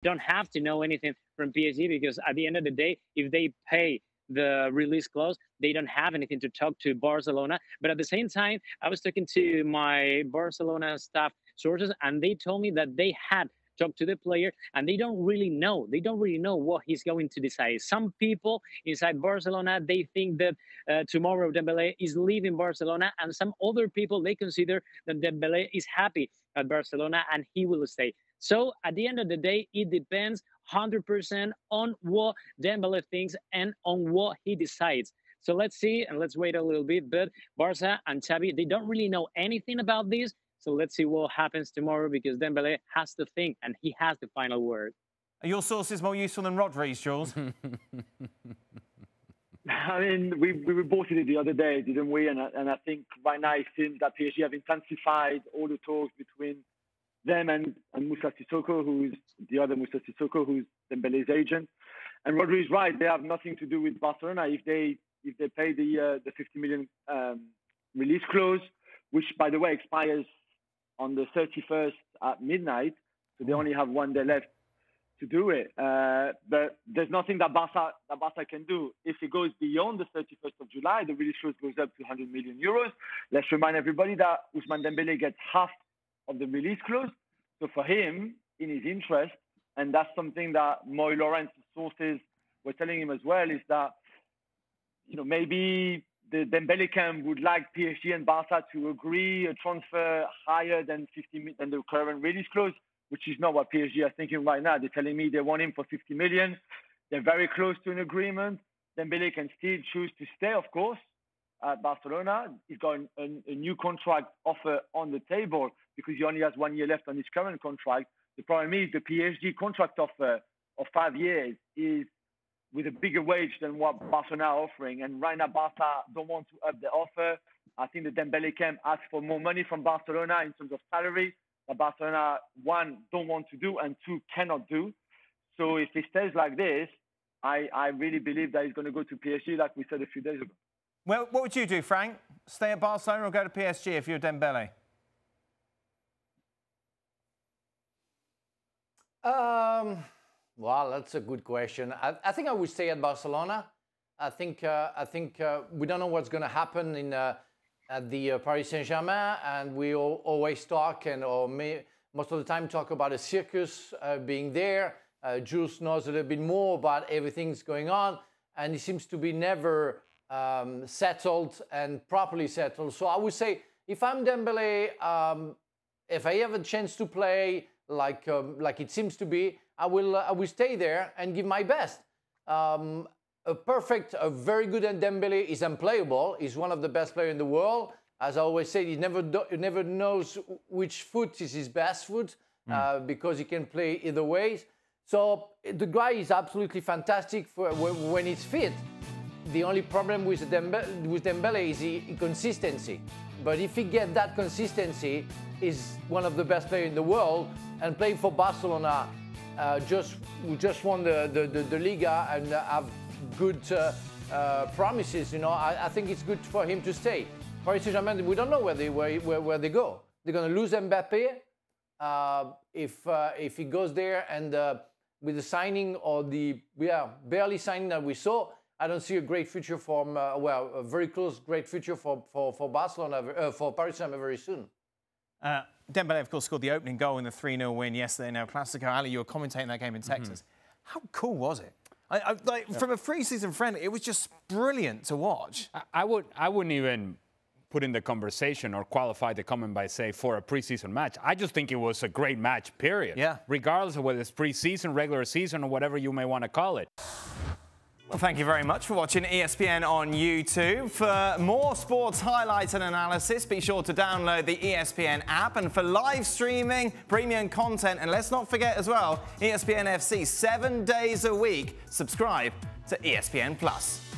don't have to know anything from PSG, because at the end of the day, if they pay the release clause, they don't have anything to talk to Barcelona. But at the same time, I was talking to my Barcelona staff sources, and they told me that they had talked to the player, and they don't really know. They don't really know what he's going to decide. Some people inside Barcelona, they think that tomorrow Dembele is leaving Barcelona, and some other people, they consider that Dembele is happy at Barcelona and he will stay. So at the end of the day, it depends 100% on what Dembele thinks and on what he decides. So let's see, and let's wait a little bit. But Barca and Xavi, they don't really know anything about this. So let's see what happens tomorrow, because Dembele has to think and he has the final word. Are your sources more useful than Rodri's, Jules? I mean, we reported it the other day, didn't we? And I think right now it seems that PSG have intensified all the talks between them and Moussa Sissoko, who's the other Moussa Sissoko, who's Dembele's agent. And Rodri is right; they have nothing to do with Barcelona. If they pay the 50 million release clause, which by the way expires on the 31st at midnight, so they only have 1 day left to do it. But there's nothing that Barca can do. If it goes beyond the 31st of July, the release clause goes up to 100 million euros. Let's remind everybody that Ousmane Dembele gets half of the release clause. So for him, in his interest, and that's something that Moy Lawrence's sources were telling him as well, is that, you know, maybe the Dembele camp would like PSG and Barca to agree a transfer higher than the current release clause, which is not what PSG are thinking right now. They're telling me they want him for 50 million. They're very close to an agreement. Dembele can still choose to stay, of course, at Barcelona. He's got a new contract offer on the table because he only has 1 year left on his current contract. The problem is the PSG contract offer of 5 years is with a bigger wage than what Barcelona are offering. And right now, Barca don't want to up the offer. I think the Dembele camp asks for more money from Barcelona in terms of salary that Barcelona, one, don't want to do, and two, cannot do. So if it stays like this, I really believe that he's going to go to PSG, like we said a few days ago. Well, what would you do, Frank? Stay at Barcelona or go to PSG if you're Dembele? Well, that's a good question. I think I would stay at Barcelona. I think we don't know what's going to happen at the Paris Saint-Germain, and we always talk most of the time talk about a circus being there. Jules knows a little bit more about everything's going on, and it seems to be never settled and properly settled. So I would say, if I'm Dembele, if I have a chance to play like it seems to be, I will stay there and give my best. A very good Dembele is unplayable. He's one of the best players in the world. As I always say, he never knows which foot is his best foot because he can play either ways. So the guy is absolutely fantastic when he's fit. The only problem with Dembele is inconsistency. But if he gets that consistency, he's one of the best players in the world, and playing for Barcelona, we just won the Liga and have good promises. You know, I think it's good for him to stay. Paris Saint-Germain, we don't know where they go. They're going to lose Mbappé if he goes there, and with the signing or the barely signing that we saw, I don't see a great future for a very close great future for Barcelona for Paris Saint-Germain very soon. Dembele, of course, scored the opening goal in the 3-0 win yesterday in El Clasico. Ali, you were commentating that game in Texas. How cool was it? From a pre-season friend, it was just brilliant to watch. I wouldn't even put in the conversation or qualify the comment by say for a preseason match. I just think it was a great match, period. Yeah. Regardless of whether it's preseason, regular season, or whatever you may want to call it. Well, thank you very much for watching ESPN on YouTube. For more sports highlights and analysis, be sure to download the ESPN app. And for live streaming, premium content, and let's not forget as well, ESPN FC 7 days a week. Subscribe to ESPN+.